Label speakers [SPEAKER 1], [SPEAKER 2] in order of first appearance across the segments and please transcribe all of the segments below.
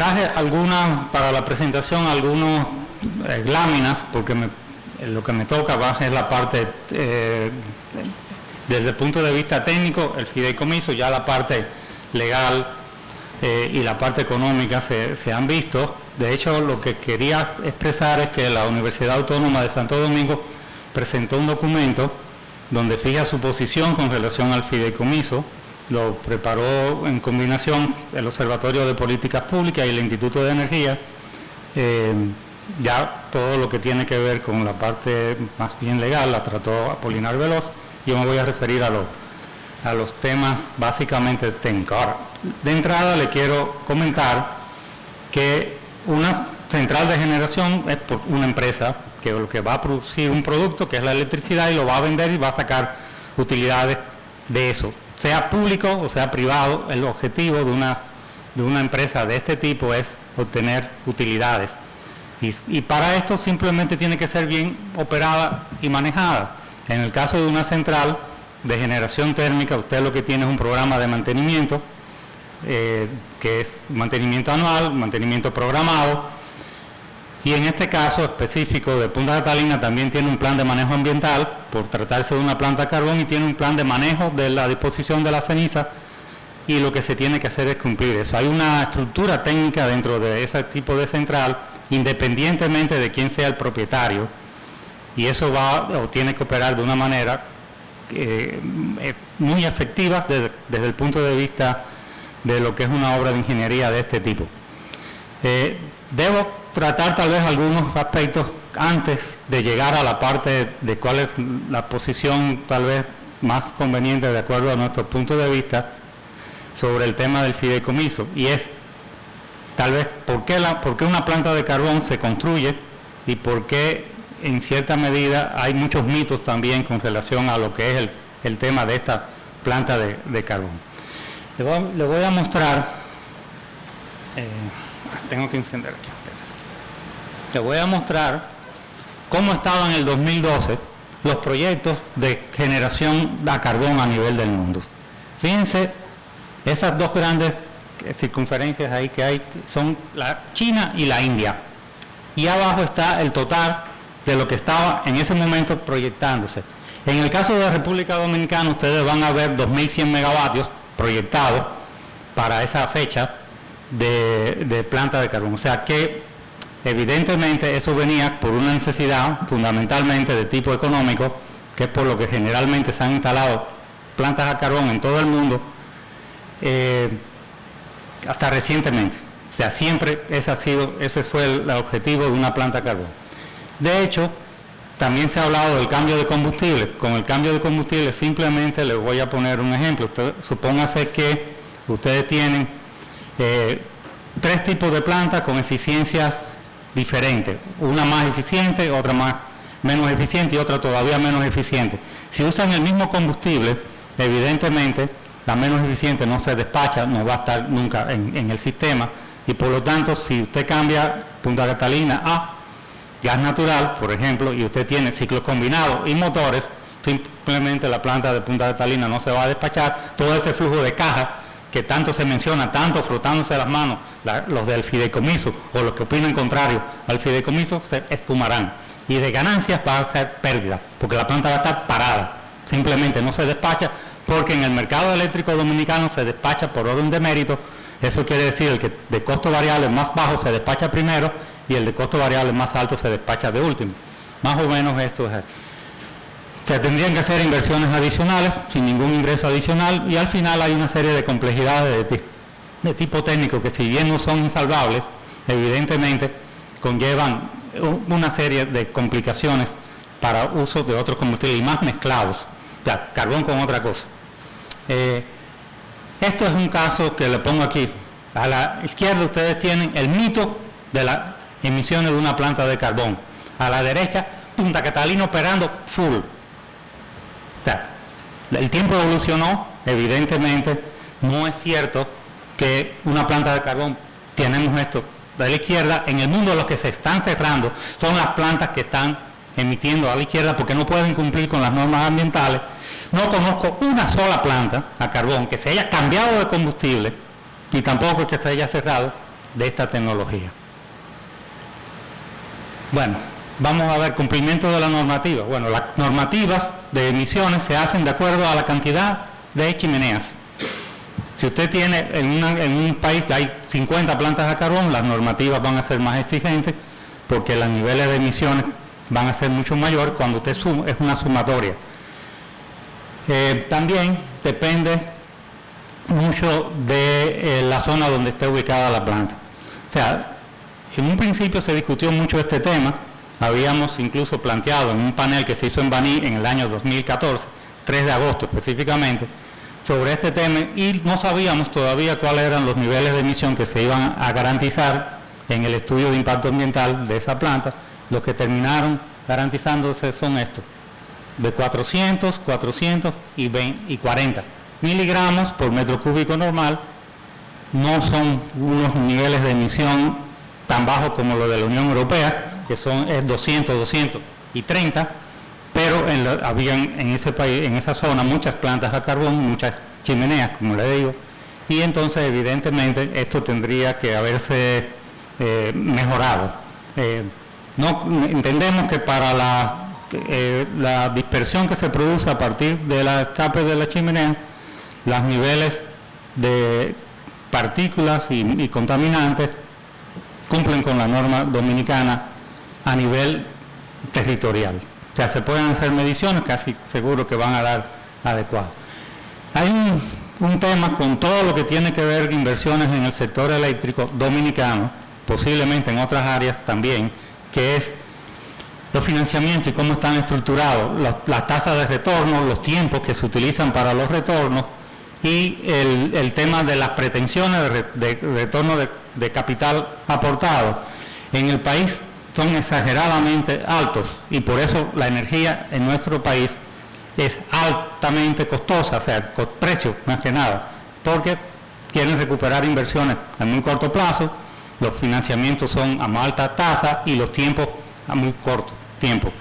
[SPEAKER 1] traje para la presentación, algunas láminas, porque lo que me toca es la parte, desde el punto de vista técnico, el fideicomiso, ya la parte legal y la parte económica se han visto. De hecho, lo que quería expresar es que la Universidad Autónoma de Santo Domingo presentó un documento donde fija su posición con relación al fideicomiso. Lo preparó en combinación el Observatorio de Políticas Públicas y el Instituto de Energía. Ya todo lo que tiene que ver con la parte más bien legal la trató Apolinar Veloz. Yo me voy a referir a los temas básicamente técnicos. Ahora, de entrada le quiero comentar que una central de generación es por una empresa que lo que va a producir un producto que es la electricidad y lo va a vender y va a sacar utilidades de eso. Sea público o sea privado, el objetivo de una empresa de este tipo es obtener utilidades. Y para esto simplemente tiene que ser bien operada y manejada. En el caso de una central de generación térmica, usted lo que tiene es un programa de mantenimiento, que es mantenimiento anual, mantenimiento programado, y en este caso específico de Punta Catalina también tiene un plan de manejo ambiental, por tratarse de una planta de carbón, y tiene un plan de manejo de la disposición de la ceniza, y lo que se tiene que hacer es cumplir eso. Hay una estructura técnica dentro de ese tipo de central, independientemente de quién sea el propietario, y eso tiene que operar de una manera muy efectiva desde el punto de vista de lo que es una obra de ingeniería de este tipo. Debo tratar tal vez algunos aspectos antes de llegar a la parte de cuál es la posición tal vez más conveniente de acuerdo a nuestro punto de vista sobre el tema del fideicomiso, y es tal vez por qué una planta de carbón se construye y por qué en cierta medida hay muchos mitos también con relación a lo que es el tema de esta planta de carbón. Le voy a mostrar, tengo que encender aquí. Le voy a mostrar cómo estaban en el 2012 los proyectos de generación a carbón a nivel del mundo. Fíjense, esas dos grandes circunferencias ahí que hay son la China y la India. Y abajo está el total de lo que estaba en ese momento proyectándose. En el caso de la República Dominicana, ustedes van a ver 2.100 megavatios proyectados para esa fecha de planta de carbón. O sea que evidentemente eso venía por una necesidad fundamentalmente de tipo económico, que es por lo que generalmente se han instalado plantas a carbón en todo el mundo, hasta recientemente. O sea, siempre ese fue el objetivo de una planta a carbón. De hecho, también se ha hablado del cambio de combustible. Con el cambio de combustible simplemente les voy a poner un ejemplo. Supóngase que ustedes tienen 3 tipos de plantas con eficiencias diferentes. Una más eficiente, otra menos eficiente y otra todavía menos eficiente. Si usan el mismo combustible, evidentemente la menos eficiente no se despacha, no va a estar nunca en el sistema, y por lo tanto si usted cambia Punta Catalina a gas natural, por ejemplo, y usted tiene ciclos combinados y motores, simplemente la planta de Punta Catalina no se va a despachar. Todo ese flujo de caja que tanto se menciona, tanto frotándose las manos los del fideicomiso o los que opinan contrario al fideicomiso, se esfumarán, y de ganancias va a ser pérdida, porque la planta va a estar parada, simplemente no se despacha, porque en el mercado eléctrico dominicano se despacha por orden de mérito. Eso quiere decir el que de costo variable más bajo se despacha primero y el de costo variable más alto se despacha de último. Más o menos esto es. Se tendrían que hacer inversiones adicionales sin ningún ingreso adicional, y al final hay una serie de complejidades de tipo técnico que, si bien no son insalvables, evidentemente conllevan una serie de complicaciones para uso de otros combustibles y más mezclados, ya, carbón con otra cosa. Esto es un caso que le pongo aquí. A la izquierda ustedes tienen el mito de las emisiones de una planta de carbón. A la derecha, Punta Catalina operando full. O sea, el tiempo evolucionó, evidentemente no es cierto que una planta de carbón, tenemos esto de la izquierda. En el mundo los que se están cerrando son las plantas que están emitiendo a la izquierda porque no pueden cumplir con las normas ambientales. No conozco una sola planta a carbón que se haya cambiado de combustible, y tampoco que se haya cerrado, de esta tecnología. Bueno, vamos a ver cumplimiento de la normativa. Bueno, las normativas de emisiones se hacen de acuerdo a la cantidad de chimeneas. Si usted tiene en un país que hay 50 plantas a carbón, las normativas van a ser más exigentes porque los niveles de emisiones van a ser mucho mayores cuando usted suma, es una sumatoria. También depende mucho de la zona donde esté ubicada la planta. O sea, en un principio se discutió mucho este tema, habíamos incluso planteado en un panel que se hizo en Baní en el año 2014, 3 de agosto específicamente, sobre este tema y no sabíamos todavía cuáles eran los niveles de emisión que se iban a garantizar en el estudio de impacto ambiental de esa planta. Los que terminaron garantizándose son estos, de 400, 400 y 40 miligramos por metro cúbico normal. No son unos niveles de emisión tan bajos como los de la Unión Europea, que es 200, 230, pero habían en ese país, en esa zona, muchas plantas a carbón, muchas chimeneas, como le digo, y entonces evidentemente esto tendría que haberse mejorado. Entendemos que para la dispersión que se produce a partir de la escape de la chimenea, los niveles de partículas y contaminantes cumplen con la norma dominicana a nivel territorial. O sea, se pueden hacer mediciones, casi seguro que van a dar adecuado. Hay un tema con todo lo que tiene que ver inversiones en el sector eléctrico dominicano, posiblemente en otras áreas también, que es los financiamientos y cómo están estructurados, las tasas de retorno, los tiempos que se utilizan para los retornos y el tema de las pretensiones de retorno de capital aportado. En el país son exageradamente altos y por eso la energía en nuestro país es altamente costosa, o sea, precio más que nada, porque quieren recuperar inversiones a muy corto plazo, los financiamientos son a más alta tasa y los tiempos a muy corto tiempo.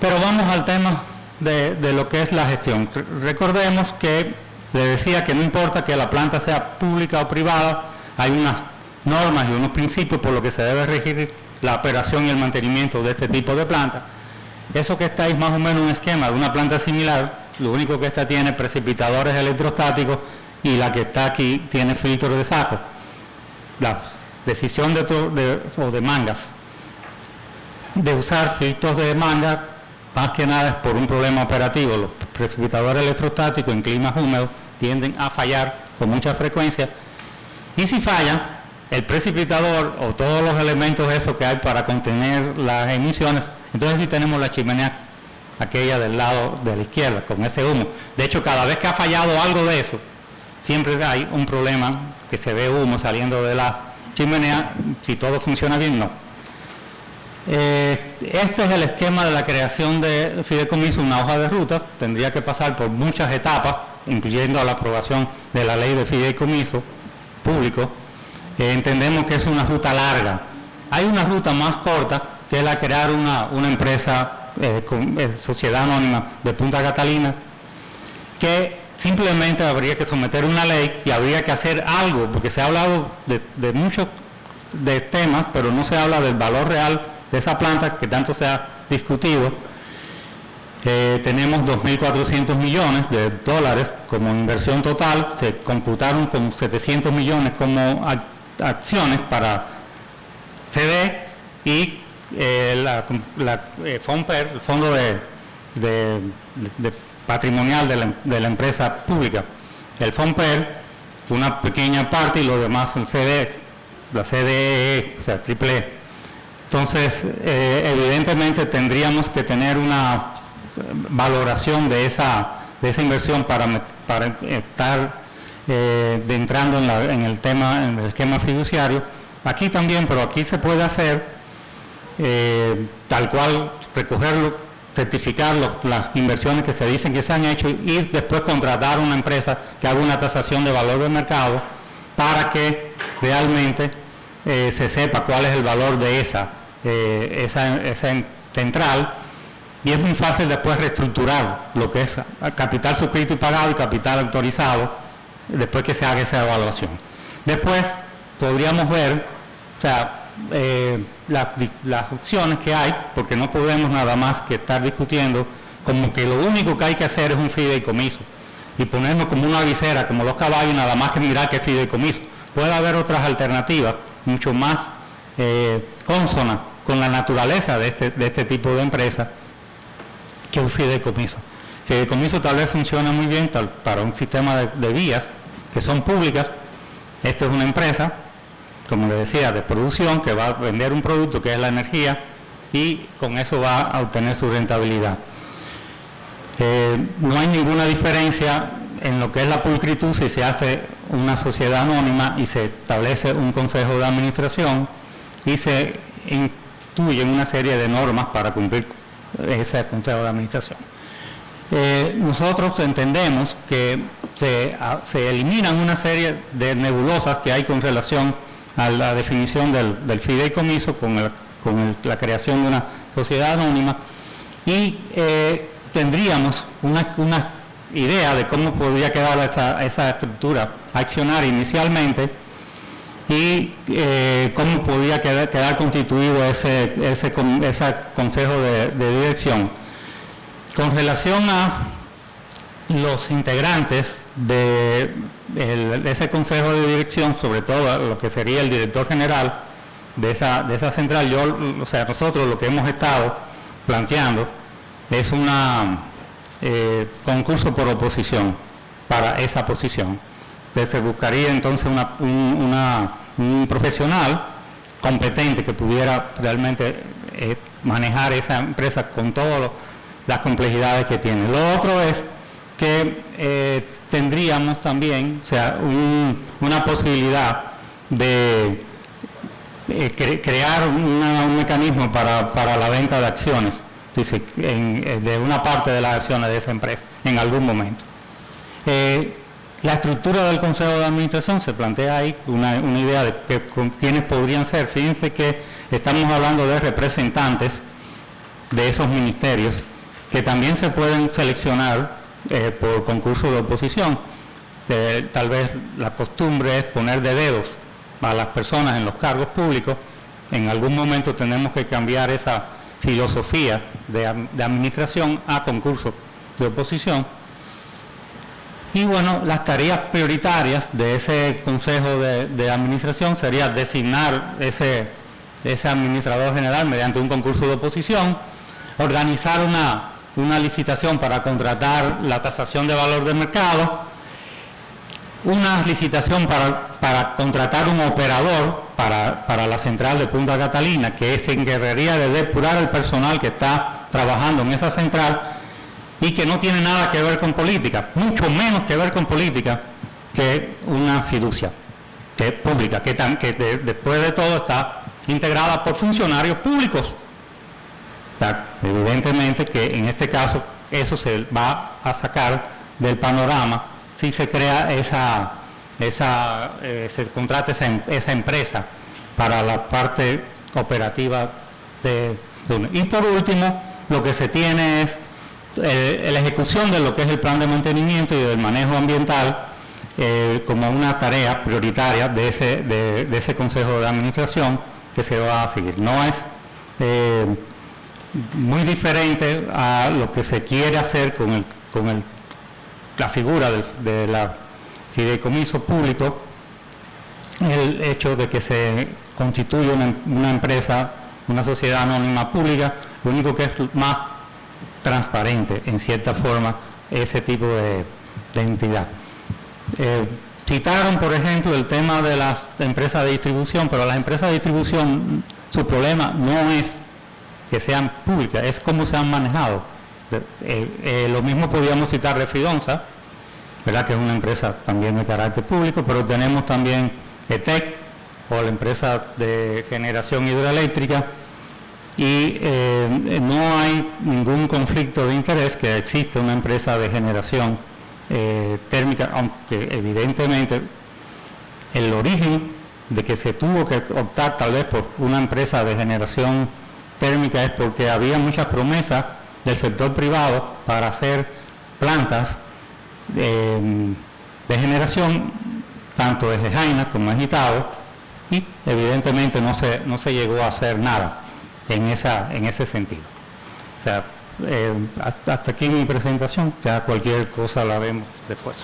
[SPEAKER 1] Pero vamos al tema de lo que es la gestión. Recordemos que le decía que no importa que la planta sea pública o privada, hay unas normas y unos principios por los que se debe regir la operación y el mantenimiento de este tipo de planta. Eso que está ahí es más o menos un esquema de una planta similar, lo único que esta tiene precipitadores electrostáticos y la que está aquí tiene filtros de saco. La decisión de mangas, de usar filtros de manga, más que nada es por un problema operativo. Los precipitadores electrostáticos en climas húmedos tienden a fallar con mucha frecuencia y si fallan, el precipitador o todos los elementos esos que hay para contener las emisiones, entonces sí tenemos la chimenea aquella del lado de la izquierda con ese humo. De hecho, cada vez que ha fallado algo de eso, siempre hay un problema que se ve humo saliendo de la chimenea. Si todo funciona bien, no. Este es el esquema de la creación de fideicomiso, una hoja de ruta. Tendría que pasar por muchas etapas, incluyendo la aprobación de la ley de fideicomiso público. Entendemos que es una ruta larga. Hay una ruta más corta, que es la de crear una empresa, sociedad anónima de Punta Catalina, que simplemente habría que someter una ley y habría que hacer algo, porque se ha hablado de muchos de temas, pero no se habla del valor real de esa planta que tanto se ha discutido. Tenemos 2.400 millones de dólares como inversión total, se computaron con 700 millones como acciones para CD y FONPER, el Fondo de Patrimonial de la empresa pública. El FONPER, una pequeña parte y lo demás el CD, la CDE, o sea, triple E. Entonces, evidentemente tendríamos que tener una valoración de esa inversión para estar entrando en el tema, en el esquema fiduciario. Aquí también, pero aquí se puede hacer tal cual, recogerlo, certificar las inversiones que se dicen que se han hecho y después contratar una empresa que haga una tasación de valor de mercado para que realmente se sepa cuál es el valor de esa central, y es muy fácil después reestructurar lo que es capital suscrito y pagado y capital autorizado después que se haga esa evaluación. Después podríamos ver, o sea, las opciones que hay, porque no podemos nada más que estar discutiendo como que lo único que hay que hacer es un fideicomiso y ponernos como una visera, como los caballos, nada más que mirar que es fideicomiso. Puede haber otras alternativas mucho más consonas con la naturaleza de este tipo de empresa que un fideicomiso. Fideicomiso tal vez funciona muy bien para un sistema de vías que son públicas. Esto es una empresa, como les decía, de producción que va a vender un producto que es la energía y con eso va a obtener su rentabilidad. No hay ninguna diferencia en lo que es la pulcritud si se hace una sociedad anónima y se establece un consejo de administración y se instituyen una serie de normas para cumplir ese consejo de administración. Nosotros entendemos que se eliminan una serie de nebulosas que hay con relación a la definición del fideicomiso con la creación de una sociedad anónima y tendríamos una idea de cómo podría quedar esa estructura accionaria inicialmente y cómo podría quedar constituido ese consejo de dirección. Con relación a los integrantes de ese consejo de dirección, sobre todo lo que sería el director general de esa central, nosotros lo que hemos estado planteando es un concurso por oposición para esa posición. Entonces, se buscaría entonces un profesional competente que pudiera realmente manejar esa empresa con todas las complejidades que tiene. Lo otro es que tendríamos también, o sea, una posibilidad de crear un mecanismo para la venta de acciones, dice, de una parte de las acciones de esa empresa en algún momento. La estructura del Consejo de Administración se plantea ahí una idea de quiénes podrían ser. Fíjense que estamos hablando de representantes de esos ministerios que también se pueden seleccionar por concurso de oposición. Tal vez la costumbre es poner de dedos a las personas en los cargos públicos. En algún momento tenemos que cambiar esa filosofía de administración a concurso de oposición. Y bueno, las tareas prioritarias de ese consejo de administración sería designar ese administrador general mediante un concurso de oposición, organizar una licitación para contratar la tasación de valor del mercado, una licitación para contratar un operador para la central de Punta Catalina, que se encargaría de depurar el personal que está trabajando en esa central y que no tiene nada que ver con política, mucho menos que ver con política que una fiducia pública, que después de todo está integrada por funcionarios públicos. O sea, evidentemente que en este caso eso se va a sacar del panorama si se crea se contrata esa empresa para la parte operativa de uno. Y por último, lo que se tiene es la ejecución de lo que es el plan de mantenimiento y del manejo ambiental como una tarea prioritaria de ese consejo de administración que se va a seguir. No es muy diferente a lo que se quiere hacer con la figura de la fideicomiso público, el hecho de que se constituye una empresa, una sociedad anónima pública. Lo único que es más transparente, en cierta forma, ese tipo de entidad. Citaron, por ejemplo, el tema de las empresas de distribución, pero las empresas de distribución, su problema no es que sean públicas, es cómo se han manejado. Lo mismo podríamos citar Refridonza, ¿verdad?, que es una empresa también de carácter público, pero tenemos también ETEC, o la empresa de generación hidroeléctrica, y no hay ningún conflicto de interés que existe una empresa de generación térmica, aunque evidentemente el origen de que se tuvo que optar tal vez por una empresa de generación térmica es porque había muchas promesas del sector privado para hacer plantas de generación, tanto de Gejaina como de Agitado, y evidentemente no se llegó a hacer nada en ese sentido. O sea, hasta aquí mi presentación, ya cualquier cosa la vemos después.